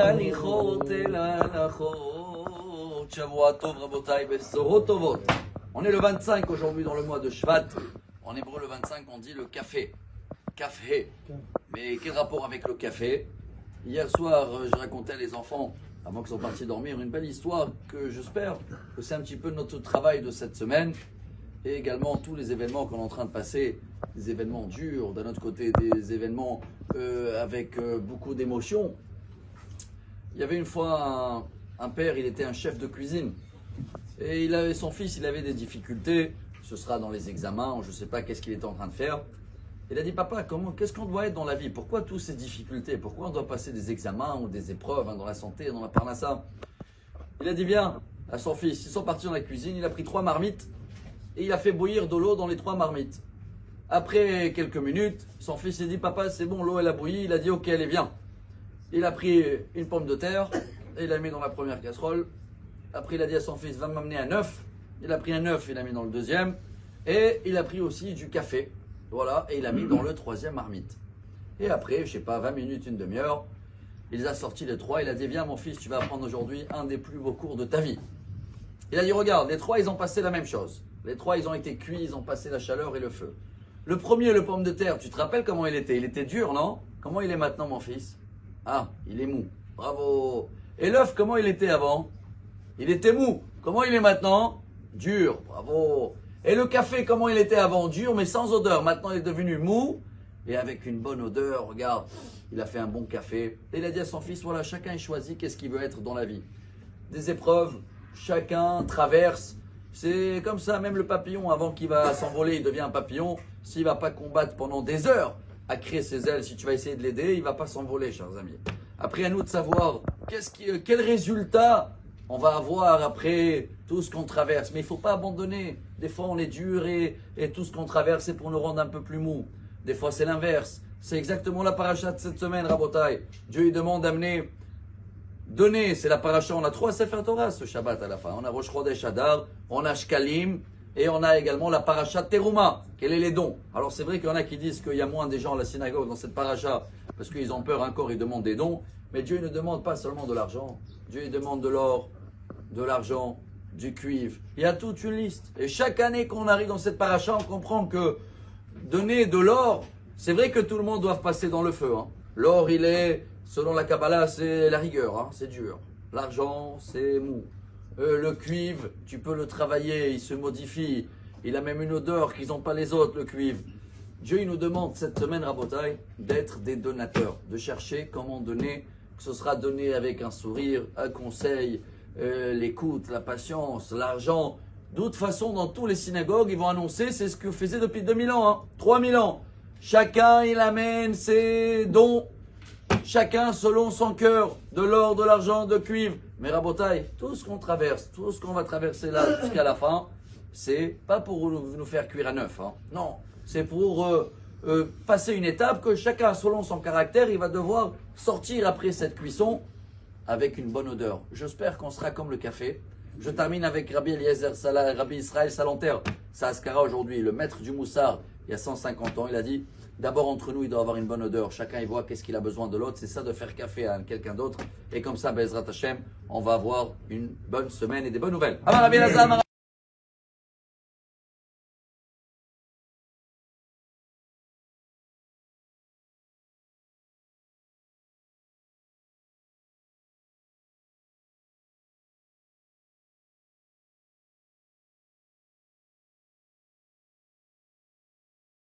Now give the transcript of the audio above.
ההליכות אל ההלכות. שבוע טוב רבותיי, בשורות טובות. On est le 25 aujourd'hui dans le mois de Shvat. En hébreu le 25 on dit le café. Café. Mais quel rapport avec le café? Hier soir je racontais à les enfants, avant qu'ils soient partis dormir, une belle histoire que j'espère que c'est un petit peu notre travail de cette semaine. Et également tous les événements qu'on est en train de passer, des événements durs, d'un autre côté des événements avec beaucoup d'émotions. Il y avait une fois un père, il était un chef de cuisine et il avait son fils, il avait des difficultés, ce sera dans les examens, je ne sais pas qu'est-ce qu'il était en train de faire. Il a dit papa, qu'est-ce qu'on doit être dans la vie? Pourquoi toutes ces difficultés? Pourquoi on doit passer des examens ou des épreuves dans la santé, dans la parnassa? Il a dit bien à son fils, ils sont partis dans la cuisine, il a pris 3 marmites et il a fait bouillir de l'eau dans les 3 marmites. Après quelques minutes, son fils il dit papa c'est bon, l'eau elle a bouilli, il a dit ok allez viens. Il a pris une pomme de terre et il l'a mis dans la première casserole. Après il a dit à son fils va m'amener un œuf. Il a pris un œuf, il l'a mis dans le deuxième. Et il a pris aussi du café. Voilà, et il l'a mis dans le 3e marmite. Et après, je sais pas, 20 minutes, une demi-heure, il les a sortis les 3. Il a dit viens mon fils, tu vas apprendre aujourd'hui un des plus beaux cours de ta vie. Il a dit regarde, les 3 ils ont passé la même chose. Les 3 ils ont été cuits, ils ont passé la chaleur et le feu. Le premier, le pomme de terre, tu te rappelles comment il était? Il était dur, non? Comment il est maintenant mon fils? Ah, il est mou. Bravo. Et l'œuf, comment il était avant? Il était mou. Comment il est maintenant? Dur. Bravo. Et le café, comment il était avant? Dur, mais sans odeur. Maintenant, il est devenu mou et avec une bonne odeur. Regarde, il a fait un bon café. Et il a dit à son fils, voilà, chacun choisit qu'est-ce qu'il veut être dans la vie. Des épreuves, chacun traverse. C'est comme ça, même le papillon, avant qu'il va s'envoler, il devient un papillon. S'il ne va pas combattre pendant des heures à créer ses ailes, si tu vas essayer de l'aider, il ne va pas s'envoler, chers amis. Après, à nous de savoir quel résultat on va avoir après tout ce qu'on traverse. Mais il ne faut pas abandonner. Des fois, on est dur et tout ce qu'on traverse, c'est pour nous rendre un peu plus mou. Des fois, c'est l'inverse. C'est exactement la paracha de cette semaine, Rabotai. Dieu lui demande d'amener, donner, c'est la paracha. On a 3 Sefer Torah ce Shabbat à la fin. On a Rosh Chodesh Adar, on a Shkalim, et on a également la paracha Teruma. Quels sont les dons? Alors c'est vrai qu'il y en a qui disent qu'il y a moins des gens à la synagogue dans cette paracha parce qu'ils ont peur encore, ils demandent des dons. Mais Dieu ne demande pas seulement de l'argent. Dieu il demande de l'or, de l'argent, du cuivre. Il y a toute une liste. Et chaque année qu'on arrive dans cette paracha, on comprend que donner de l'or, c'est vrai que tout le monde doit passer dans le feu. Hein. L'or, il est, selon la Kabbalah, c'est la rigueur, hein, c'est dur. L'argent, c'est mou. Le cuivre, tu peux le travailler, il se modifie. Il a même une odeur qu'ils n'ont pas les autres, le cuivre. Dieu, il nous demande cette semaine, Rabotai, d'être des donateurs, de chercher comment donner, que ce sera donné avec un sourire, un conseil, l'écoute, la patience, l'argent. De toute façon, dans tous les synagogues, ils vont annoncer, c'est ce que faisaient depuis 2000 ans, hein, 3000 ans. Chacun, il amène ses dons. Chacun selon son cœur, de l'or, de l'argent, de cuivre. Mais Rabotai, tout ce qu'on traverse, tout ce qu'on va traverser là jusqu'à la fin, c'est pas pour nous faire cuire à neuf. Hein. Non, c'est pour passer une étape que chacun selon son caractère, il va devoir sortir après cette cuisson avec une bonne odeur. J'espère qu'on sera comme le café. Je termine avec Rabbi Eliezer Salah, Rabbi Israël Salanter, sa Askara aujourd'hui, le maître du Moussar, il y a 150 ans, il a dit d'abord entre nous, il doit avoir une bonne odeur. Chacun il voit qu'est-ce qu'il a besoin de l'autre. C'est ça de faire café à quelqu'un d'autre. Et comme ça, Bezrat Hashem, on va avoir une bonne semaine et des bonnes nouvelles.